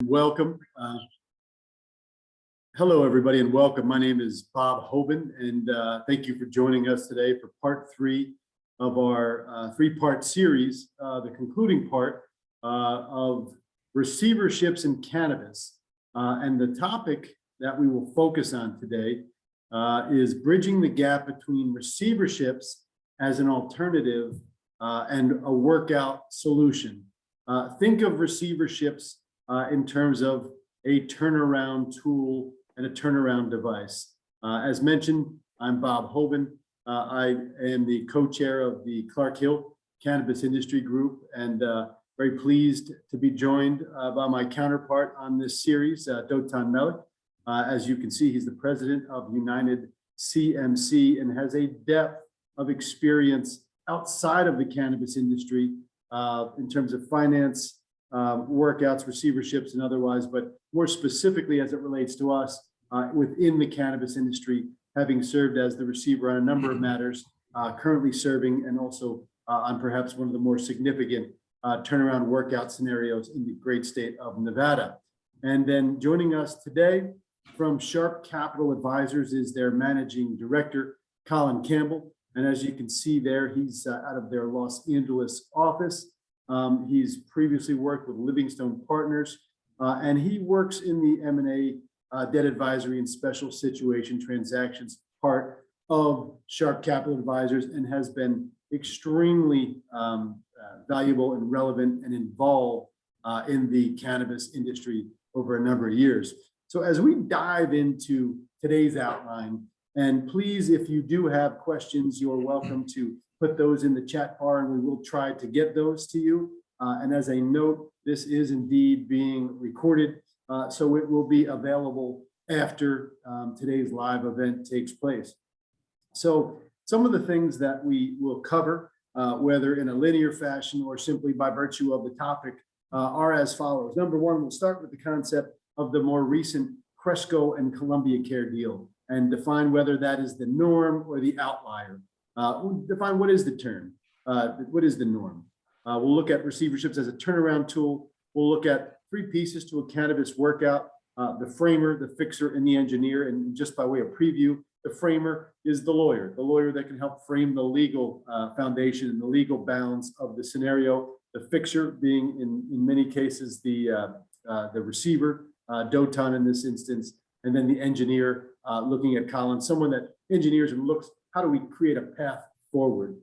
Welcome. Hello, everybody, and welcome. My name is Bob Hoban, and thank you for joining us today for part 3 of our 3-part series, the concluding part of receiverships in cannabis. And the topic that we will focus on today is bridging the gap between receiverships as an alternative and a workout solution. Think of receiverships in terms of a turnaround tool and a turnaround device. As mentioned, I'm Bob Hoban. I am the co-chair of the Clark Hill Cannabis Industry Group, and very pleased to be joined by my counterpart on this series, Dotan Melech. As you can see, he's the president of United CMC and has a depth of experience outside of the cannabis industry in terms of finance, workouts, receiverships, and otherwise, but more specifically as it relates to us within the cannabis industry, having served as the receiver on a number of matters, currently serving, and also on perhaps one of the more significant turnaround workout scenarios in the great state of Nevada. And then joining us today from Sharp Capital Advisors is their managing director, Colin Campbell. And as you can see there, he's out of their Los Angeles office. He's previously worked with Livingstone Partners, and he works in the M&A debt advisory and special situation transactions part of Sharp Capital Advisors, and has been extremely valuable and relevant and involved in the cannabis industry over a number of years. So as we dive into today's outline, and please, if you do have questions, you're welcome to put those in the chat bar, and we will try to get those to you. And as a note, this is indeed being recorded, so it will be available after today's live event takes place. So some of the things that we will cover, whether in a linear fashion or simply by virtue of the topic, are as follows. Number one, we'll start with the concept of the more recent Cresco and Columbia Care deal and define whether that is the norm or the outlier. Define what is the term, what is the norm. We'll look at receiverships as a turnaround tool. We'll look at 3 pieces to a cannabis workout, the framer, the fixer, and the engineer. And just by way of preview, the framer is the lawyer that can help frame the legal foundation and the legal bounds of the scenario. The fixer being in many cases the receiver, Dotan in this instance, and then the engineer looking at Colin, someone that engineers and looks, how do we create a path forward?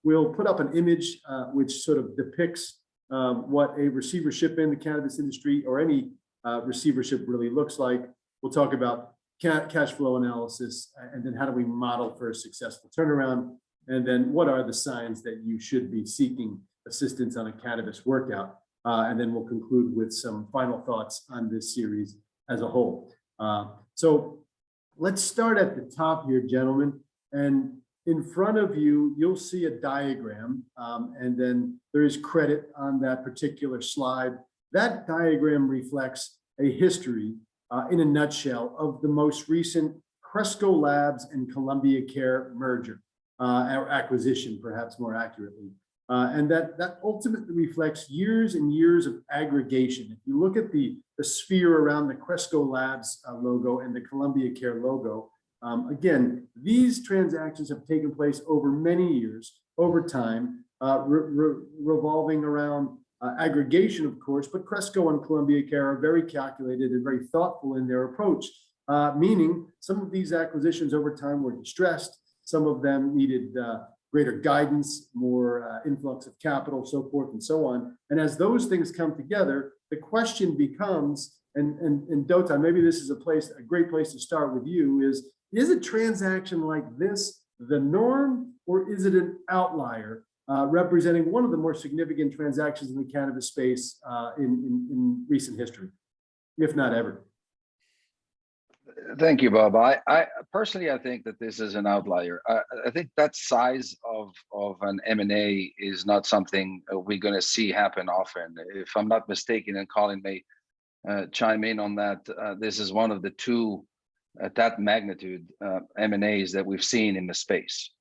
We'll put up an image which sort of depicts what a receivership in the cannabis industry or any receivership really looks like. We'll talk about cash flow analysis, and then how do we model for a successful turnaround? And then what are the signs that you should be seeking assistance on a cannabis workout? And then we'll conclude with some final thoughts on this series as a whole. So let's start at the top here, gentlemen. And in front of you, you'll see a diagram, and then there is credit on that particular slide. That diagram reflects a history in a nutshell of the most recent Cresco Labs and Columbia Care merger, or acquisition, perhaps more accurately. And that ultimately reflects years and years of aggregation. If you look at the sphere around the Cresco Labs logo and the Columbia Care logo, again, these transactions have taken place over many years, over time, revolving around aggregation, of course, but Cresco and Columbia Care are very calculated and very thoughtful in their approach, meaning some of these acquisitions over time were distressed, some of them needed greater guidance, more influx of capital, so forth and so on. And as those things come together, the question becomes, and Dotan, maybe this is a great place to start with you, is a transaction like this the norm, or is it an outlier representing one of the more significant transactions in the cannabis space in recent history, if not ever? Thank you, Bob. I personally, I think that this is an outlier. I think that size of an M&A is not something we're going to see happen often. If I'm not mistaken, and Colin may chime in on that, this is one of the 2 at that magnitude M&As that we've seen in the space.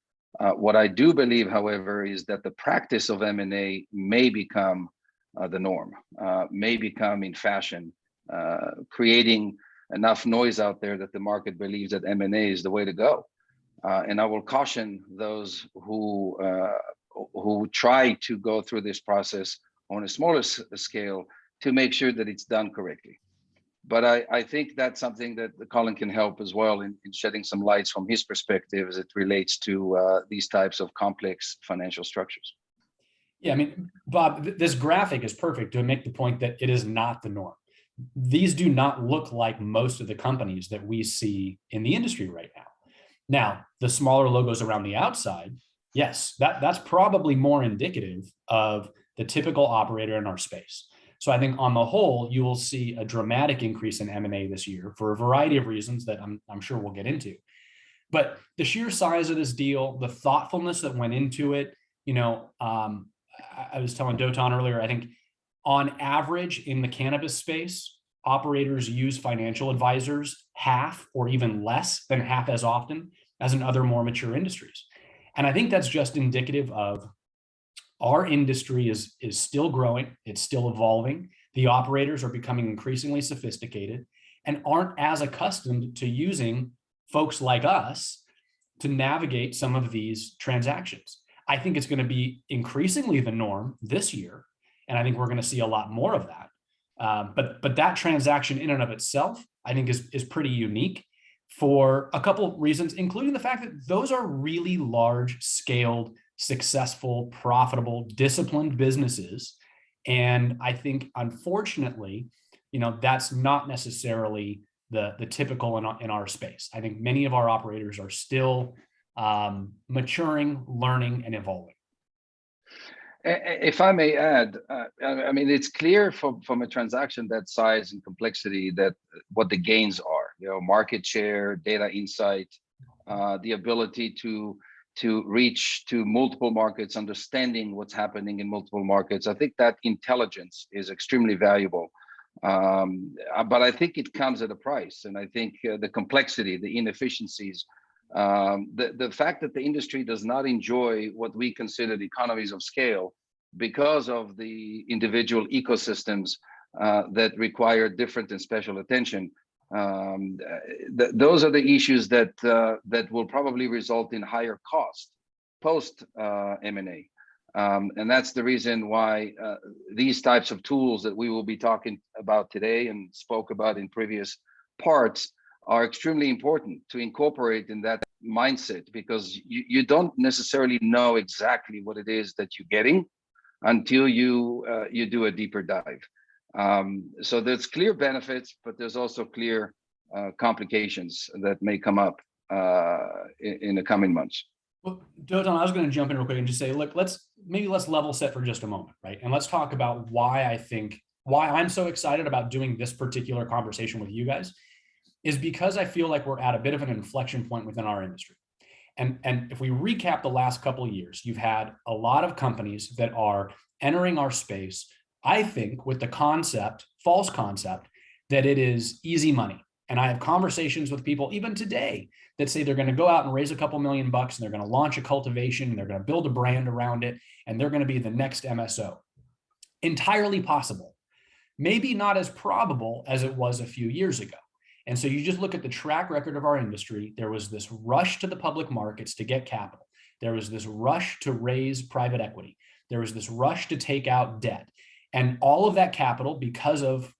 What I do believe, however, is that the practice of M&A may become the norm, may become in fashion, creating enough noise out there that the market believes that M&A is the way to go. And I will caution those who try to go through this process on a smaller scale to make sure that it's done correctly. But I think that's something that Colin can help as well in shedding some lights from his perspective as it relates to these types of complex financial structures. Yeah, I mean, Bob, this graphic is perfect to make the point that it is not the norm. These do not look like most of the companies that we see in the industry right now. Now, the smaller logos around the outside, yes, that's probably more indicative of the typical operator in our space. So I think on the whole, you will see a dramatic increase in M&A this year for a variety of reasons that I'm sure we'll get into. But the sheer size of this deal, the thoughtfulness that went into it, I was telling Dotan earlier, I think on average in the cannabis space, operators use financial advisors half or even less than half as often as in other more mature industries. And I think that's just indicative of our industry is still growing, it's still evolving. The operators are becoming increasingly sophisticated and aren't as accustomed to using folks like us to navigate some of these transactions. I think it's going to be increasingly the norm this year, and I think we're going to see a lot more of that. But that transaction in and of itself, I think is pretty unique for a couple of reasons, including the fact that those are really large scaled, successful, profitable, disciplined businesses. And I think, unfortunately, that's not necessarily the typical in our space. I think many of our operators are still maturing, learning, and evolving. If I may add, I mean, it's clear from a transaction that size and complexity that what the gains are, market share, data insight, the ability to reach to multiple markets, understanding what's happening in multiple markets. I think that intelligence is extremely valuable. But I think it comes at a price. And I think the complexity, the inefficiencies, the fact that the industry does not enjoy what we consider the economies of scale because of the individual ecosystems that require different and special attention. Those are the issues that will probably result in higher cost post M&A. And that's the reason why these types of tools that we will be talking about today and spoke about in previous parts are extremely important to incorporate in that mindset, because you don't necessarily know exactly what it is that you're getting until you do a deeper dive. So there's clear benefits, but there's also clear complications that may come up in the coming months. Well, Dotan, I was going to jump in real quick and just say, look, let's level set for just a moment, right? And let's talk about why I'm so excited about doing this particular conversation with you guys is because I feel like we're at a bit of an inflection point within our industry. And if we recap the last couple of years, you've had a lot of companies that are entering our space, I think, with the false concept, that it is easy money. And I have conversations with people even today that say they're going to go out and raise a couple $1 million and they're going to launch a cultivation and they're going to build a brand around it and they're going to be the next MSO. Entirely possible. Maybe not as probable as it was a few years ago. And so you just look at the track record of our industry. There was this rush to the public markets to get capital. There was this rush to raise private equity. There was this rush to take out debt. And all of that capital, because of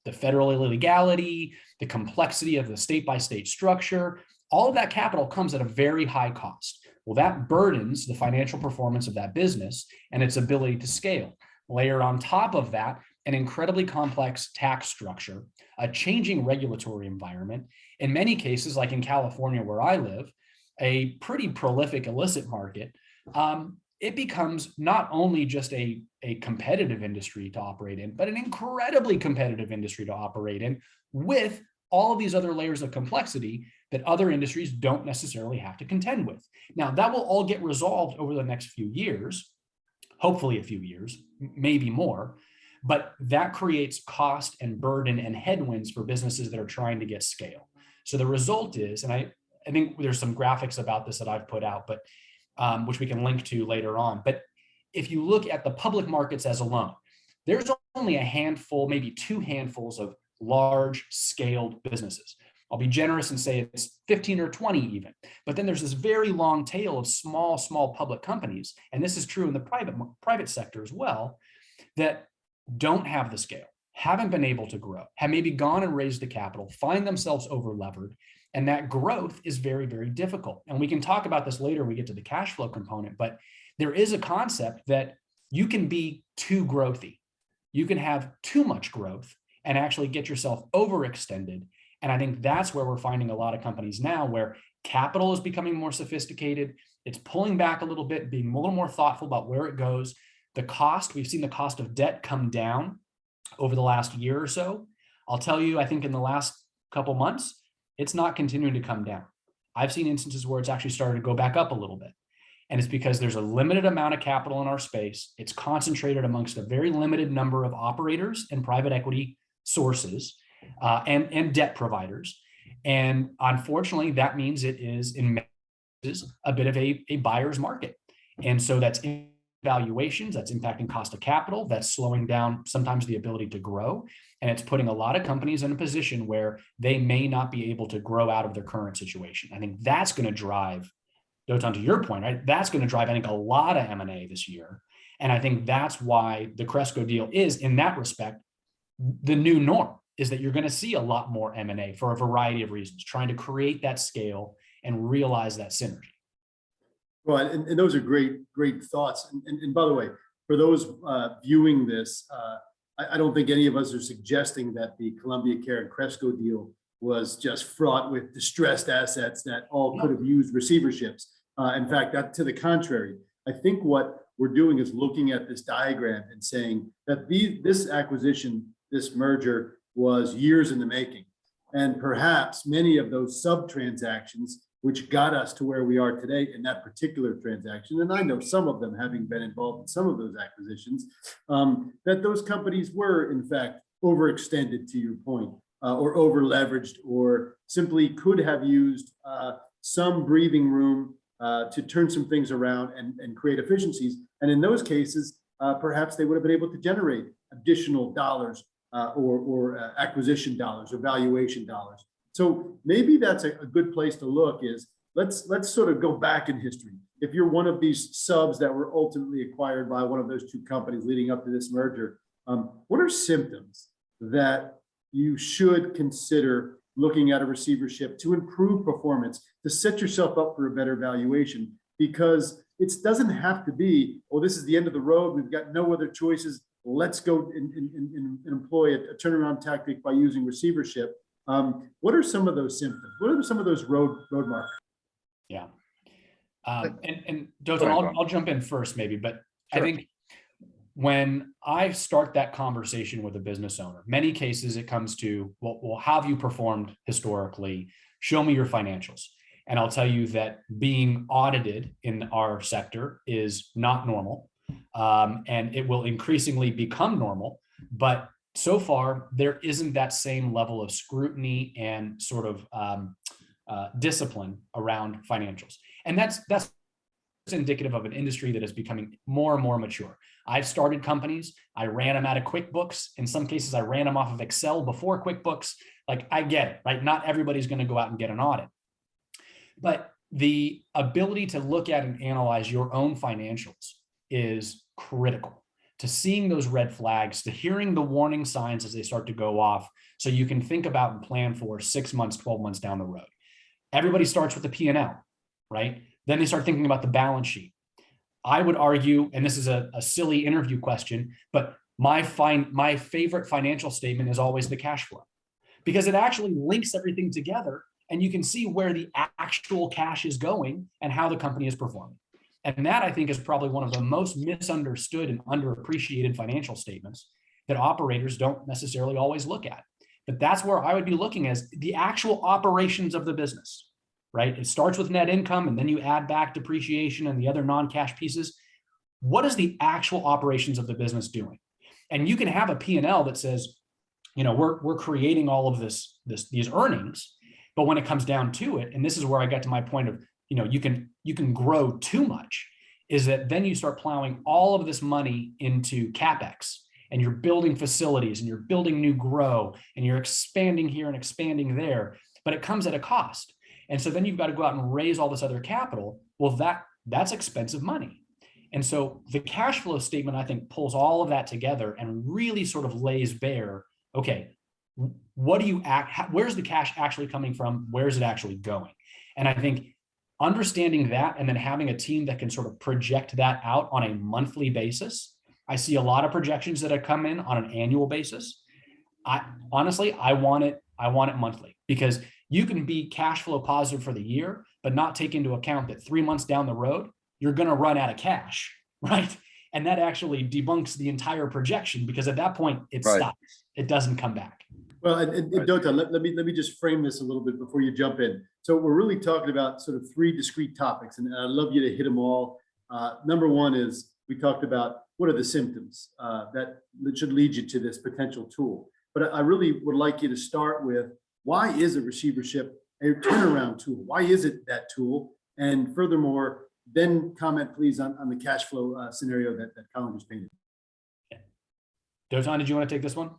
the federal illegality, the complexity of the state-by-state structure, all of that capital comes at a very high cost. Well, that burdens the financial performance of that business and its ability to scale. Layer on top of that, an incredibly complex tax structure, a changing regulatory environment, in many cases, like in California where I live, a pretty prolific illicit market. It becomes not only just a competitive industry to operate in, but an incredibly competitive industry to operate in with all of these other layers of complexity that other industries don't necessarily have to contend with. Now, that will all get resolved over the next few years, hopefully a few years, maybe more, but that creates cost and burden and headwinds for businesses that are trying to get scale. So the result is, and I think there's some graphics about this that I've put out, but which we can link to later on. But if you look at the public markets as alone, there's only a handful, maybe two handfuls of large scaled businesses. I'll be generous and say it's 15 or 20 even. But then there's this very long tail of small public companies, and this is true in the private sector as well, that don't have the scale, haven't been able to grow, have maybe gone and raised the capital, find themselves over levered, and that growth is very, very difficult. And we can talk about this later when we get to the cash flow component, but there is a concept that you can be too growthy. You can have too much growth and actually get yourself overextended. And I think that's where we're finding a lot of companies now where capital is becoming more sophisticated. It's pulling back a little bit, being a little more thoughtful about where it goes. The cost, we've seen the cost of debt come down over the last year or so. I'll tell you, I think in the last couple months, it's not continuing to come down. I've seen instances where it's actually started to go back up a little bit. And it's because there's a limited amount of capital in our space. It's concentrated amongst a very limited number of operators and private equity sources and debt providers. And unfortunately, that means it is in many cases a bit of a buyer's market. And so that's valuations, that's impacting cost of capital, that's slowing down sometimes the ability to grow. And it's putting a lot of companies in a position where they may not be able to grow out of their current situation. I think that's going to drive, Dotan, to your point, right? That's going to drive, I think, a lot of M&A this year. And I think that's why the Cresco deal is, in that respect, the new norm, is that you're going to see a lot more M&A for a variety of reasons, trying to create that scale and realize that synergy. Well, and those are great thoughts. And by the way, for those viewing this, I don't think any of us are suggesting that the Columbia Care and Cresco deal was just fraught with distressed assets that all could have used receiverships. In fact, that to the contrary, I think what we're doing is looking at this diagram and saying that this acquisition, this merger, was years in the making. And perhaps many of those sub-transactions which got us to where we are today in that particular transaction, and I know some of them having been involved in some of those acquisitions, that those companies were in fact overextended, to your point, or over leveraged, or simply could have used some breathing room to turn some things around and create efficiencies. And in those cases, perhaps they would have been able to generate additional dollars or acquisition dollars or valuation dollars. So maybe that's a good place to look, is let's sort of go back in history. If you're one of these subs that were ultimately acquired by one of those two companies leading up to this merger, what are symptoms that you should consider looking at a receivership to improve performance, to set yourself up for a better valuation? Because it doesn't have to be, oh, this is the end of the road, we've got no other choices, let's go and employ a turnaround tactic by using receivership. What are some of those symptoms? What are some of those road markers? Yeah. And Dotan, I'll jump in first maybe, but sure. I think when I start that conversation with a business owner, many cases it comes to, well, how have you performed historically? Show me your financials. And I'll tell you that being audited in our sector is not normal. And it will increasingly become normal, but so far, there isn't that same level of scrutiny and sort of discipline around financials. And that's indicative of an industry that is becoming more and more mature. I've started companies, I ran them out of QuickBooks. In some cases, I ran them off of Excel before QuickBooks. Like, I get it, right? Not everybody's going to go out and get an audit. But the ability to look at and analyze your own financials is critical to seeing those red flags, to hearing the warning signs as they start to go off, so you can think about and plan for 6 months, 12 months down the road. Everybody starts with the P&L, right? Then they start thinking about the balance sheet. I would argue, and this is a silly interview question, but my favorite financial statement is always the cash flow, because it actually links everything together and you can see where the actual cash is going and how the company is performing. And that, I think, is probably one of the most misunderstood and underappreciated financial statements that operators don't necessarily always look at. But that's where I would be looking, as the actual operations of the business, right? It starts with net income, and then you add back depreciation and the other non-cash pieces. What is the actual operations of the business doing? And you can have a P&L that says, you know, we're creating all of these earnings, but when it comes down to it, and this is where I got to my point of, you know, you can grow too much, is that then you start plowing all of this money into CapEx, and you're building facilities and you're building new grow and you're expanding here and expanding there, but it comes at a cost. And so then you've got to go out and raise all this other capital. Well, that's expensive money. And so the cash flow statement, I think, pulls all of that together and really sort of lays bare, okay, where's the cash actually coming from? Where's it actually going? And I think understanding that and then having a team that can sort of project that out on a monthly basis. I see a lot of projections that have come in on an annual basis. I want it monthly, because you can be cash flow positive for the year, but not take into account that 3 months down the road, you're going to run out of cash, right? And that actually debunks the entire projection, because at that point it stops. It doesn't come back. Well, and Dotan, let me just frame this a little bit before you jump in. So we're really talking about sort of three discrete topics, and I'd love you to hit them all. Number one is we talked about what are the symptoms that should lead you to this potential tool. But I really would like you to start with, why is a receivership a turnaround tool? Why is it that tool? And furthermore, then comment please on the cash flow scenario that Colin just painted. Dotan, did you want to take this one?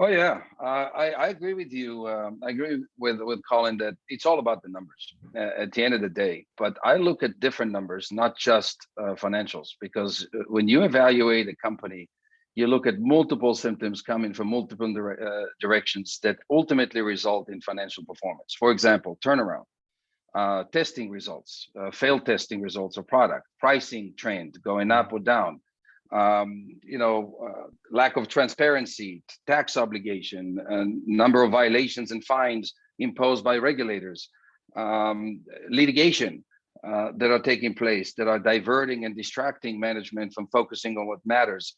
Oh yeah, I agree with you. I agree with Colin that it's all about the numbers at the end of the day. But I look at different numbers, not just financials, because when you evaluate a company, you look at multiple symptoms coming from multiple directions that ultimately result in financial performance. For example, turnaround, testing results, failed testing results of product, pricing trend going up or down. Lack of transparency, tax obligation, number of violations and fines imposed by regulators, litigation that are taking place that are diverting and distracting management from focusing on what matters.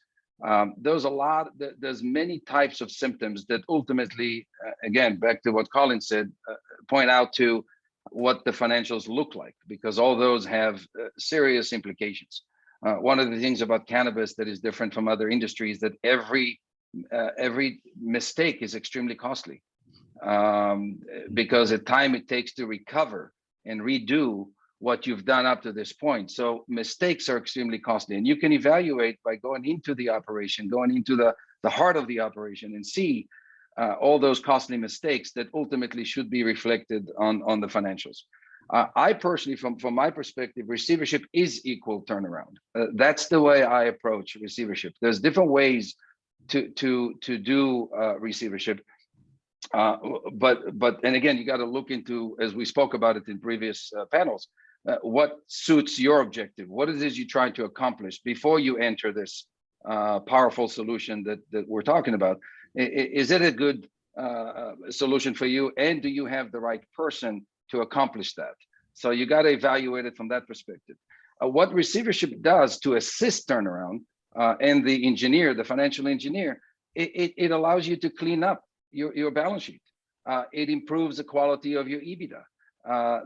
There's many types of symptoms that ultimately, again, back to what Colin said, point out to what the financials look like, because all those have serious implications. One of the things about cannabis that is different from other industries, that every mistake is extremely costly, because the time it takes to recover and redo what you've done up to this point. So mistakes are extremely costly, and you can evaluate by going into the operation, going into the heart of the operation, and see all those costly mistakes that ultimately should be reflected on the financials. I personally, from my perspective, receivership is equal turnaround. That's the way I approach receivership. There's different ways to do receivership, and again, you got to look into, as we spoke about it in previous panels, what suits your objective. What it is you're trying to accomplish before you enter this powerful solution that we're talking about. Is it a good solution for you, and do you have the right person to accomplish that? So you got to evaluate it from that perspective. What receivership does to assist turnaround, and the engineer, the financial engineer, it allows you to clean up your balance sheet. It improves the quality of your EBITDA.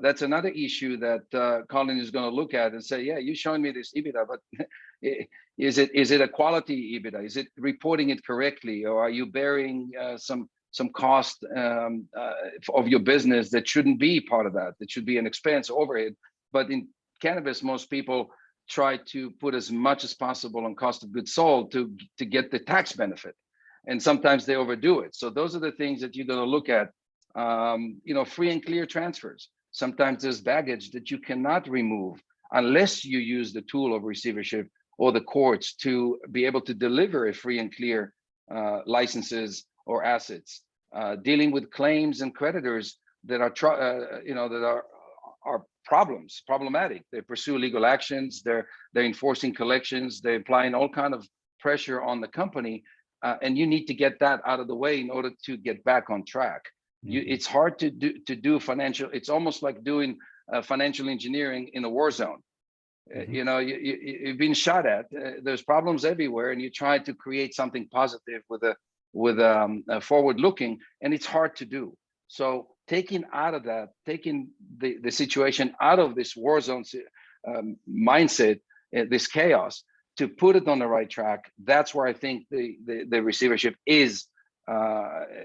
That's another issue that Colin is going to look at and say, yeah, you're showing me this EBITDA, but is it a quality EBITDA? Is it reporting it correctly, or are you bearing some cost of your business that shouldn't be part of that should be an expense overhead? But in cannabis, most people try to put as much as possible on cost of goods sold to get the tax benefit, and sometimes they overdo it. So those are the things that you're going to look at. Free and clear transfers. Sometimes there's baggage that you cannot remove unless you use the tool of receivership or the courts to be able to deliver a free and clear licenses or assets. Dealing with claims and creditors that are problematic. They pursue legal actions. They're enforcing collections. They're applying all kind of pressure on the company, and you need to get that out of the way in order to get back on track. It's hard to do financial. It's almost like doing financial engineering in a war zone. You've been shot at. There's problems everywhere, and you try to create something positive with a forward looking, and it's hard to do. So taking the situation out of this war zone mindset, this chaos, to put it on the right track, that's where I think the receivership is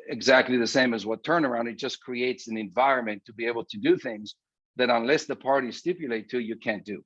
exactly the same as what turnaround. It just creates an environment to be able to do things that unless the parties stipulate to, you can't do.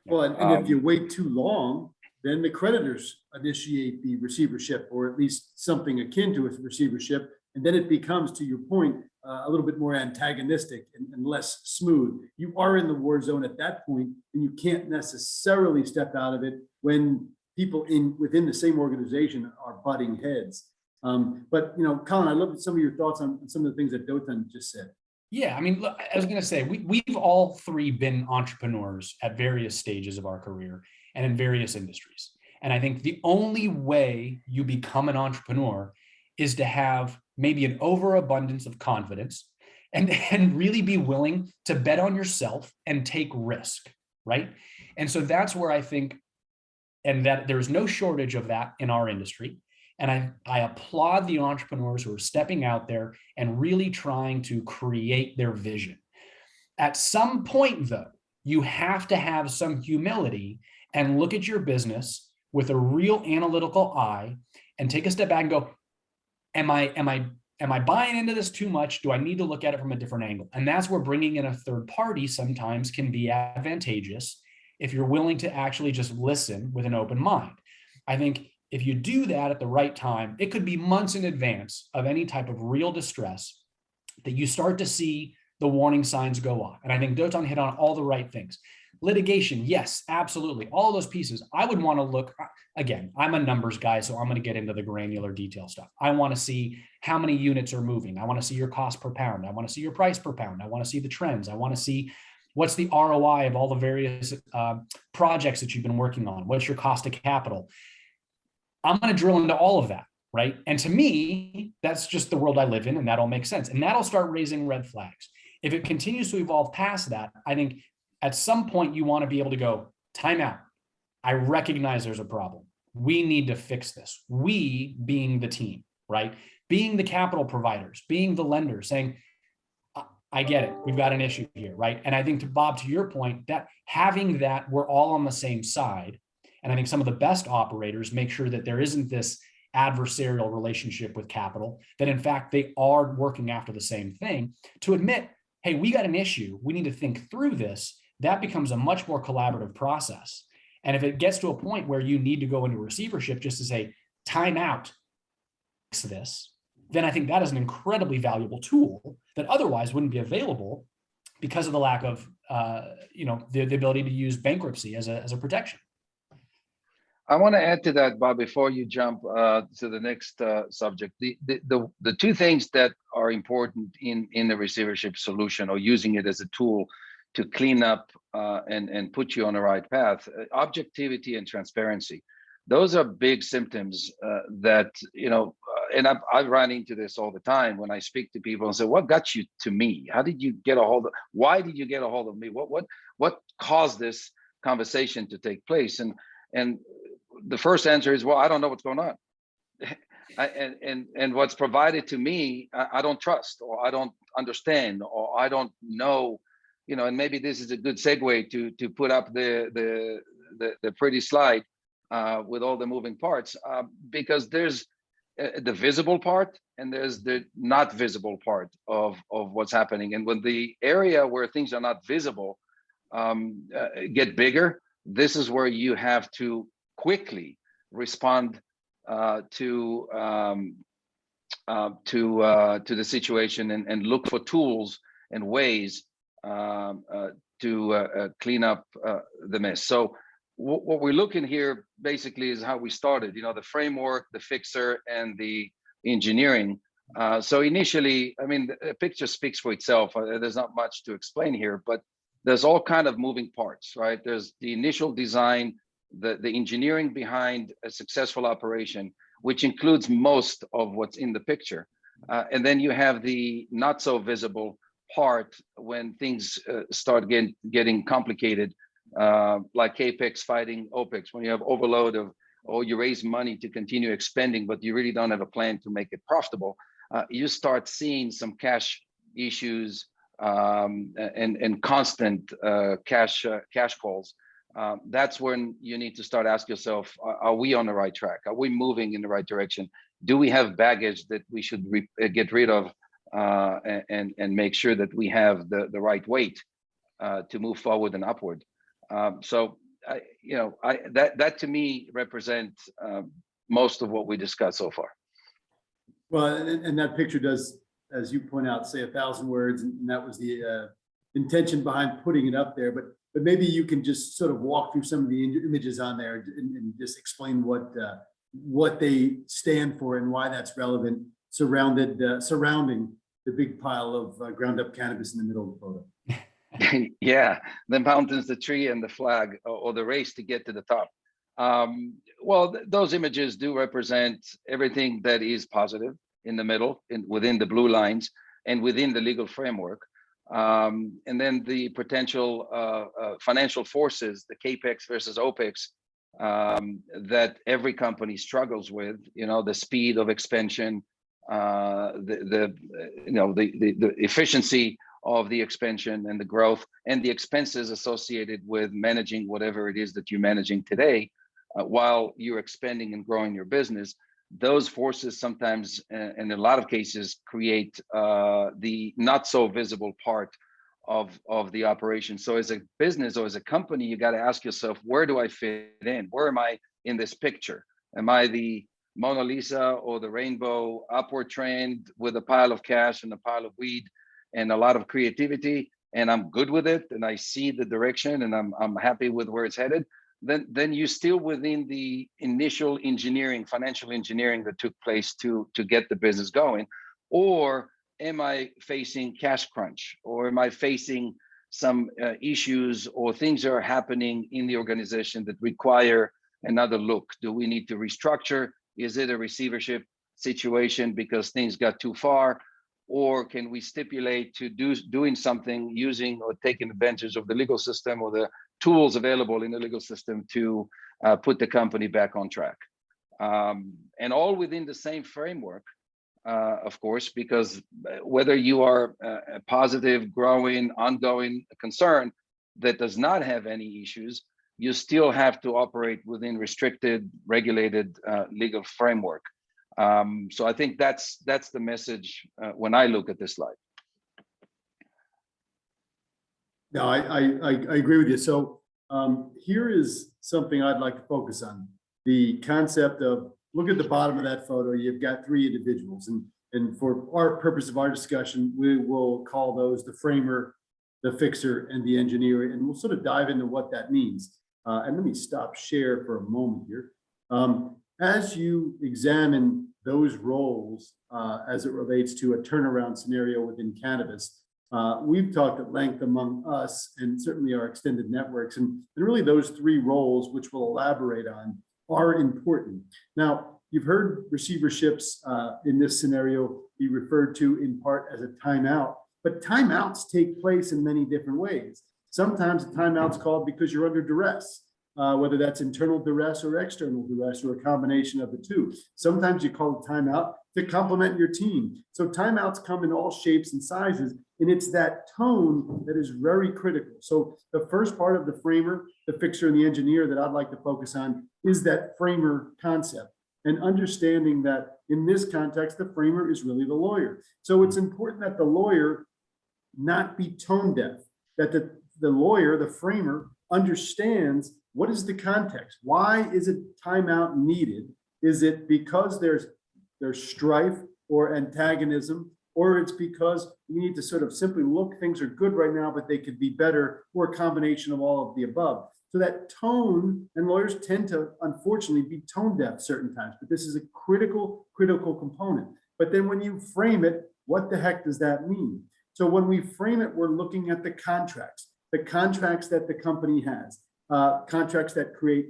Well, and if you wait too long, then the creditors initiate the receivership, or at least something akin to a receivership. And then it becomes, to your point, a little bit more antagonistic and less smooth. You are in the war zone at that point, and you can't necessarily step out of it when people within the same organization are butting heads. But Colin, I love some of your thoughts on some of the things that Dotan just said. Yeah, I mean, look, I was going to say, we've all three been entrepreneurs at various stages of our career and in various industries. And I think the only way you become an entrepreneur is to have maybe an overabundance of confidence and really be willing to bet on yourself and take risk, right? And so that's where I think, and that there's no shortage of that in our industry. And I applaud the entrepreneurs who are stepping out there and really trying to create their vision. At some point, though, you have to have some humility and look at your business with a real analytical eye and take a step back and go, am I buying into this too much? Do I need to look at it from a different angle? And that's where bringing in a third party sometimes can be advantageous if you're willing to actually just listen with an open mind. I think if you do that at the right time, it could be months in advance of any type of real distress that you start to see the warning signs go off. And I think Dotan hit on all the right things. Litigation, yes, absolutely. All those pieces. I would want to look, again, I'm a numbers guy, so I'm going to get into the granular detail stuff. I want to see how many units are moving. I want to see your cost per pound. I want to see your price per pound. I want to see the trends. I want to see what's the ROI of all the various projects that you've been working on. What's your cost of capital? I'm going to drill into all of that, right? And to me, that's just the world I live in, and that'll make sense. And that'll start raising red flags. If it continues to evolve past that, I think at some point you want to be able to go, time out. I recognize there's a problem. We need to fix this. We being the team, right? Being the capital providers, being the lenders, saying, I get it. We've got an issue here, right? And I think, to Bob, to your point, that having that we're all on the same side. And I think some of the best operators make sure that there isn't this adversarial relationship with capital, that in fact, they are working after the same thing. To admit, hey, we got an issue, we need to think through this, that becomes a much more collaborative process. And if it gets to a point where you need to go into receivership just to say, time out, fix this, then I think that is an incredibly valuable tool that otherwise wouldn't be available because of the lack of the ability to use bankruptcy as a protection. I want to add to that, Bob, before you jump to the next subject. The two things that are important in the receivership solution, or using it as a tool to clean up and put you on the right path, objectivity and transparency. Those are big symptoms that, and I've run into this all the time when I speak to people and say, what got you to me? How did you get a hold of, why did you get a hold of me? What caused this conversation to take place? And the first answer is, well, I don't know what's going on. And what's provided to me, I don't trust, or I don't understand, or I don't know, and maybe this is a good segue to put up the pretty slide with all the moving parts, because there's the visible part and there's the not visible part of what's happening. And when the area where things are not visible get bigger, this is where you have to quickly respond to the situation and look for tools and ways to clean up the mess. So what we're looking here basically is how we started, the framework, the fixer, and the engineering. So initially, I mean, the picture speaks for itself. There's not much to explain here, but there's all kind of moving parts, right? There's the initial design, the engineering behind a successful operation, which includes most of what's in the picture. And then you have the not so visible part when things start getting complicated, like CAPEX fighting OPEX, when you have overload of, or you raise money to continue expending, but you really don't have a plan to make it profitable. You start seeing some cash issues and constant cash calls. That's when you need to start asking yourself, are we on the right track? Are we moving in the right direction? Do we have baggage that we should get rid of and make sure that we have the right weight to move forward and upward? So that to me represents most of what we discussed so far. Well, and that picture does, as you point out, say 1,000 words, and that was the intention behind putting it up there. But maybe you can just sort of walk through some of the images on there and just explain what they stand for and why that's relevant, surrounding the big pile of ground up cannabis in the middle of the photo. Yeah, the mountains, the tree, and the flag, or the race to get to the top. Well, those images do represent everything that is positive in the middle, within the blue lines, and within the legal framework. And then the potential financial forces, the CAPEX versus OPEX, that every company struggles with. The speed of expansion, the efficiency of the expansion and the growth, and the expenses associated with managing whatever it is that you're managing today, while you're expanding and growing your business. Those forces sometimes, and in a lot of cases, create the not so visible part of the operation. So as a business or as a company, you got to ask yourself, where do I fit in? Where am I in this picture? Am I the Mona Lisa or the rainbow upward trend with a pile of cash and a pile of weed and a lot of creativity, and I'm good with it, and I see the direction, and I'm happy with where it's headed? Then you're still within the initial engineering, financial engineering that took place to get the business going. Or am I facing cash crunch, or am I facing some issues or things that are happening in the organization that require another look? Do we need to restructure? Is it a receivership situation because things got too far? Or can we stipulate to doing something using or taking advantage of the legal system or the tools available in the legal system to put the company back on track? And all within the same framework, of course, because whether you are a positive, growing, ongoing concern that does not have any issues, you still have to operate within restricted, regulated legal framework. So I think that's the message when I look at this slide. No, I agree with you. So here is something I'd like to focus on. The concept of, look at the bottom of that photo, you've got 3 individuals. And for our purpose of our discussion, we will call those the framer, the fixer, and the engineer. And we'll sort of dive into what that means. And let me stop share for a moment here. As you examine those roles as it relates to a turnaround scenario within cannabis, we've talked at length among us and certainly our extended networks, and really those 3 roles, which we'll elaborate on, are important. Now, you've heard receiverships in this scenario be referred to in part as a timeout, but timeouts take place in many different ways. Sometimes a timeout's called because you're under duress, whether that's internal duress or external duress or a combination of the 2. Sometimes you call a timeout to complement your team. So timeouts come in all shapes and sizes, and it's that tone that is very critical. So the first part of the framer, the fixer, and the engineer that I'd like to focus on is that framer concept, and understanding that in this context, the framer is really the lawyer. So it's important that the lawyer not be tone deaf, that the lawyer, the framer, understands what is the context. Why is a timeout needed? Is it because there's strife or antagonism, or it's because we need to sort of simply look, things are good right now, but they could be better, or a combination of all of the above? So that tone, and lawyers tend to, unfortunately, be tone deaf certain times, but this is a critical component. But then when you frame it, what the heck does that mean? So when we frame it, we're looking at the contracts that the company has, contracts that create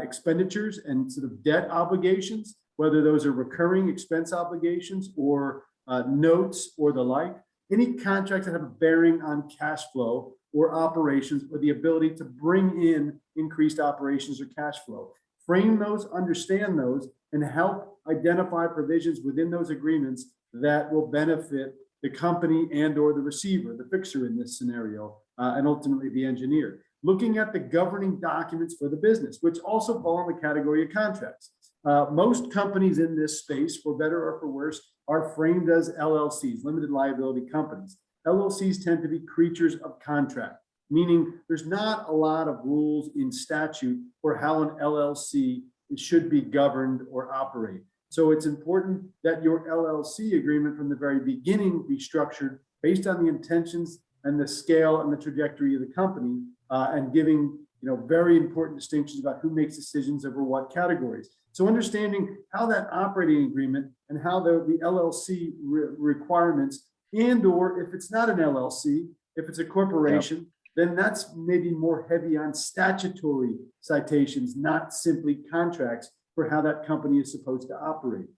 expenditures and sort of debt obligations, whether those are recurring expense obligations or notes or the like. Any contracts that have a bearing on cash flow or operations, or the ability to bring in increased operations or cash flow. Frame those, understand those, and help identify provisions within those agreements that will benefit the company and or the receiver, the fixer in this scenario, and ultimately the engineer. Looking at the governing documents for the business, which also fall in the category of contracts. Most companies in this space, for better or for worse, are framed as LLCs, limited liability companies. LLCs tend to be creatures of contract, meaning there's not a lot of rules in statute for how an LLC should be governed or operate. So it's important that your LLC agreement from the very beginning be structured based on the intentions and the scale and the trajectory of the company, and giving very important distinctions about who makes decisions over what categories. So understanding how that operating agreement and how the LLC requirements, and or if it's not an LLC, if it's a corporation, then that's maybe more heavy on statutory citations, not simply contracts for how that company is supposed to operate.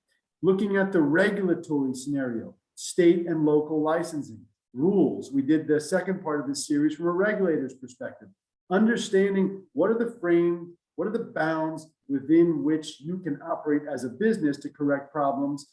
Looking at the regulatory scenario, state and local licensing, rules. We did the second part of this series from a regulator's perspective. Understanding what are the bounds within which you can operate as a business to correct problems,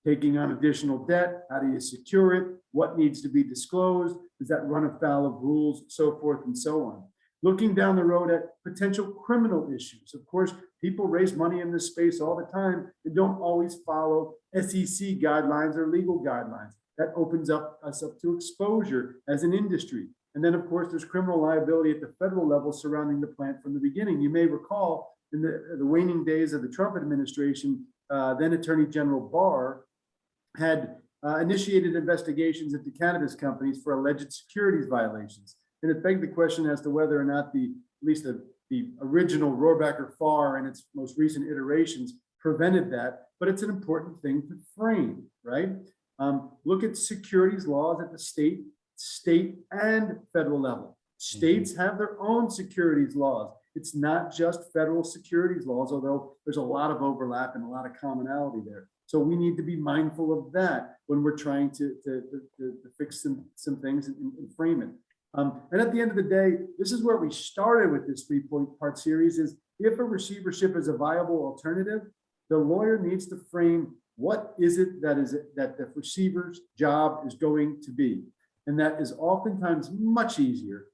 taking on additional debt, how do you secure it, what needs to be disclosed, does that run afoul of rules, so forth and so on. Looking down the road at potential criminal issues. Of course, people raise money in this space all the time and don't always follow SEC guidelines or legal guidelines. That opens us up to exposure as an industry. And then, of course, there's criminal liability at the federal level surrounding the plant from the beginning. You may recall in the waning days of the Trump administration, then Attorney General Barr had initiated investigations into cannabis companies for alleged securities violations. And it begged the question as to whether or not at least the original Rohrabacher-Farr and its most recent iterations prevented that. But it's an important thing to frame, right? Look at securities laws at the state and federal level. States have their own securities laws. It's not just federal securities laws, although there's a lot of overlap and a lot of commonality there. So we need to be mindful of that when we're trying to fix some things and frame it. And at the end of the day, this is where we started with this 3-part series is if a receivership is a viable alternative, the lawyer needs to frame what is it that the receiver's job is going to be. And that is oftentimes much easier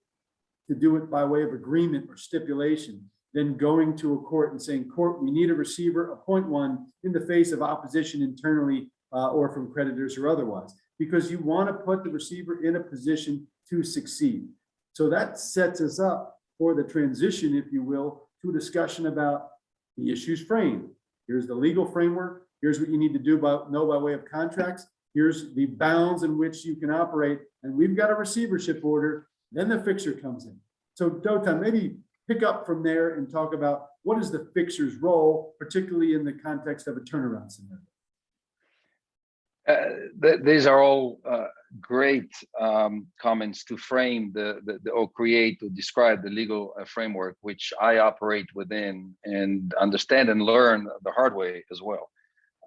to do it by way of agreement or stipulation than going to a court and saying, court, we need a receiver, appoint one in the face of opposition internally or from creditors or otherwise, because you want to put the receiver in a position to succeed. So that sets us up for the transition, if you will, to a discussion about the issues framed. Here's the legal framework. Here's what you need to know by way of contracts. Here's the bounds in which you can operate. And we've got a receivership order. Then the fixer comes in. So Dotan, maybe pick up from there and talk about what is the fixer's role, particularly in the context of a turnaround scenario. These are all great comments to frame or create to describe the legal framework, which I operate within and understand and learn the hard way as well.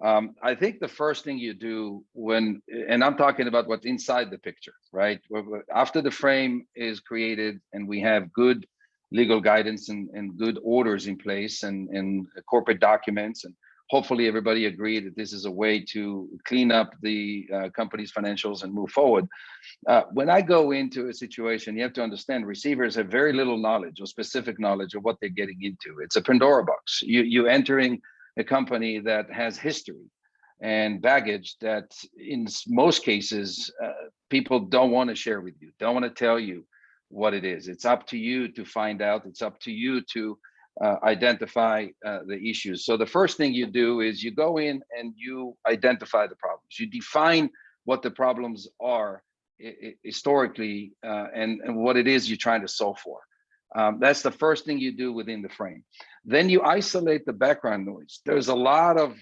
I think the first thing you do and I'm talking about what's inside the picture, right? After the frame is created and we have good legal guidance and good orders in place and corporate documents, and hopefully everybody agreed that this is a way to clean up the company's financials and move forward. When I go into a situation, you have to understand receivers have very little knowledge or specific knowledge of what they're getting into. It's a Pandora box. You're entering a company that has history and baggage that in most cases, people don't want to share with you, don't want to tell you what it is. It's up to you to find out. It's up to you to identify the issues. So the first thing you do is you go in and you identify the problems. You define what the problems are historically and what it is you're trying to solve for. That's the first thing you do within the frame. Then you isolate the background noise. There's a lot of,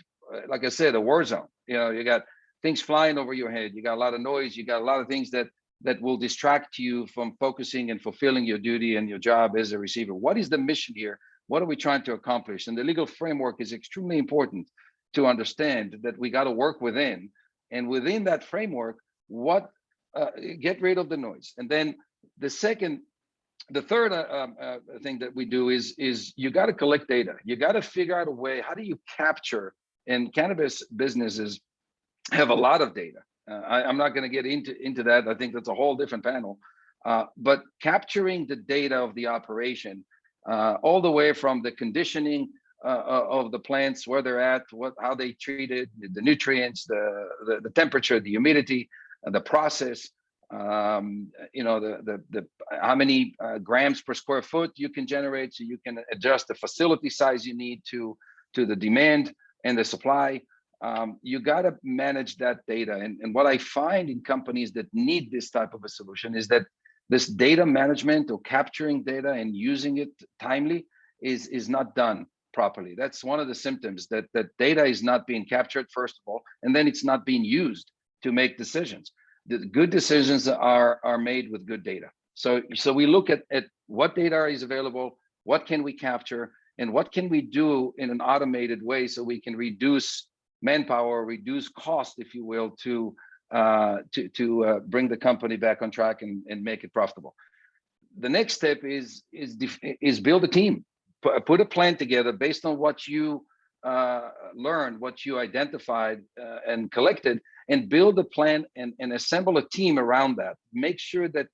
like I said, a war zone. You got things flying over your head. You got a lot of noise. You got a lot of things that will distract you from focusing and fulfilling your duty and your job as a receiver. What is the mission here? What are we trying to accomplish? And the legal framework is extremely important to understand that we got to work within. And within that framework, get rid of the noise. And then the third thing that we do is you got to collect data. You got to figure out a way. How do you capture? And cannabis businesses have a lot of data. I'm not going to get into that. I think that's a whole different panel. But capturing the data of the operation, all the way from the conditioning of the plants, where they're at, how they treat it, the nutrients, the temperature, the humidity, the process, the how many grams per square foot you can generate, so you can adjust the facility size you need to the demand and the supply. You got to manage that data. And what I find in companies that need this type of a solution is that this data management or capturing data and using it timely is not done properly. That's one of the symptoms, that data is not being captured, first of all, and then it's not being used to make decisions. The good decisions are made with good data. So we look at what data is available, what can we capture, and what can we do in an automated way so we can reduce manpower, reduce cost, if you will, to bring the company back on track and make it profitable. The next step is build a team, put a plan together based on what you learned, what you identified and collected, and build a plan and assemble a team around that. Make sure that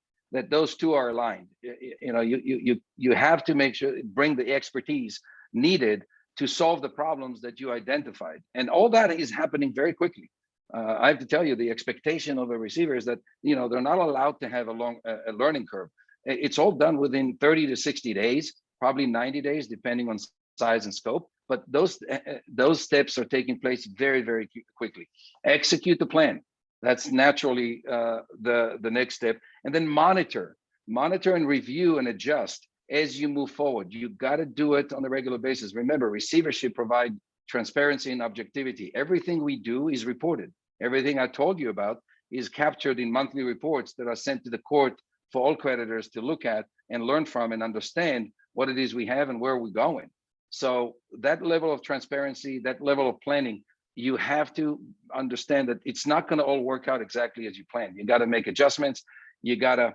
those two are aligned. You have to make sure, bring the expertise needed to solve the problems that you identified, and all that is happening very quickly. I have to tell you, the expectation of a receiver is that they're not allowed to have a learning curve. It's all done within 30 to 60 days, probably 90 days, depending on size and scope. But those steps are taking place very, very quickly. Execute the plan. That's naturally the next step, and then monitor and review and adjust as you move forward. You got to do it on a regular basis. Remember, receivership provide transparency and objectivity. Everything we do is reported. Everything I told you about is captured in monthly reports that are sent to the court for all creditors to look at and learn from and understand what it is we have and where we're going. So that level of transparency, that level of planning, you have to understand that it's not going to all work out exactly as you planned. You got to make adjustments. You got to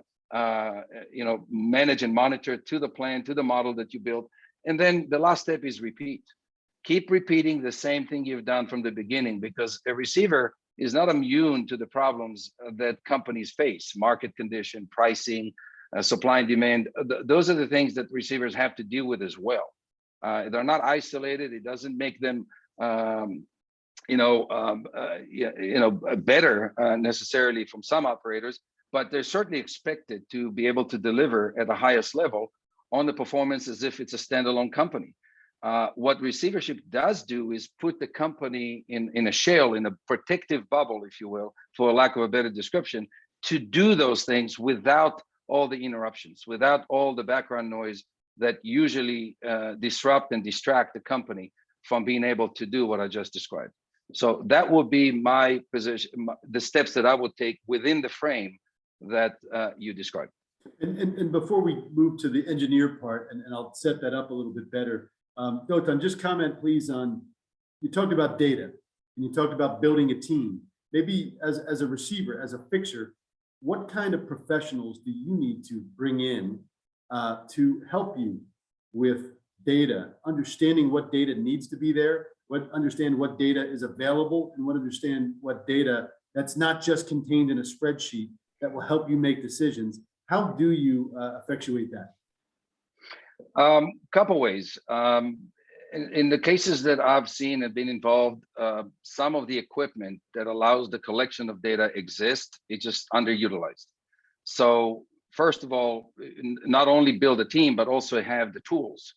manage and monitor to the plan, to the model that you built. And then the last step is repeat. Keep repeating the same thing you've done from the beginning, because a receiver is not immune to the problems that companies face: market condition, pricing, supply and demand. Those are the things that receivers have to deal with as well. They're not isolated. It doesn't make them better necessarily from some operators, but they're certainly expected to be able to deliver at the highest level on the performance as if it's a standalone company. What receivership does do is put the company in a shell, in a protective bubble, if you will, for lack of a better description, to do those things without all the interruptions, without all the background noise that usually disrupt and distract the company from being able to do what I just described. So that would be my position, the steps that I would take within the frame that you described. And before we move to the engineer part, and I'll set that up a little bit better, Dotan, just comment please on, you talked about data and you talked about building a team. Maybe as a receiver, as a fixer, what kind of professionals do you need to bring in to help you with data, understanding what data needs to be there, understand what data is available, and understand what data that's not just contained in a spreadsheet that will help you make decisions? How do you effectuate that? Couple ways. In the cases that I've seen and been involved, some of the equipment that allows the collection of data exists, it's just underutilized. So first of all, not only build a team, but also have the tools.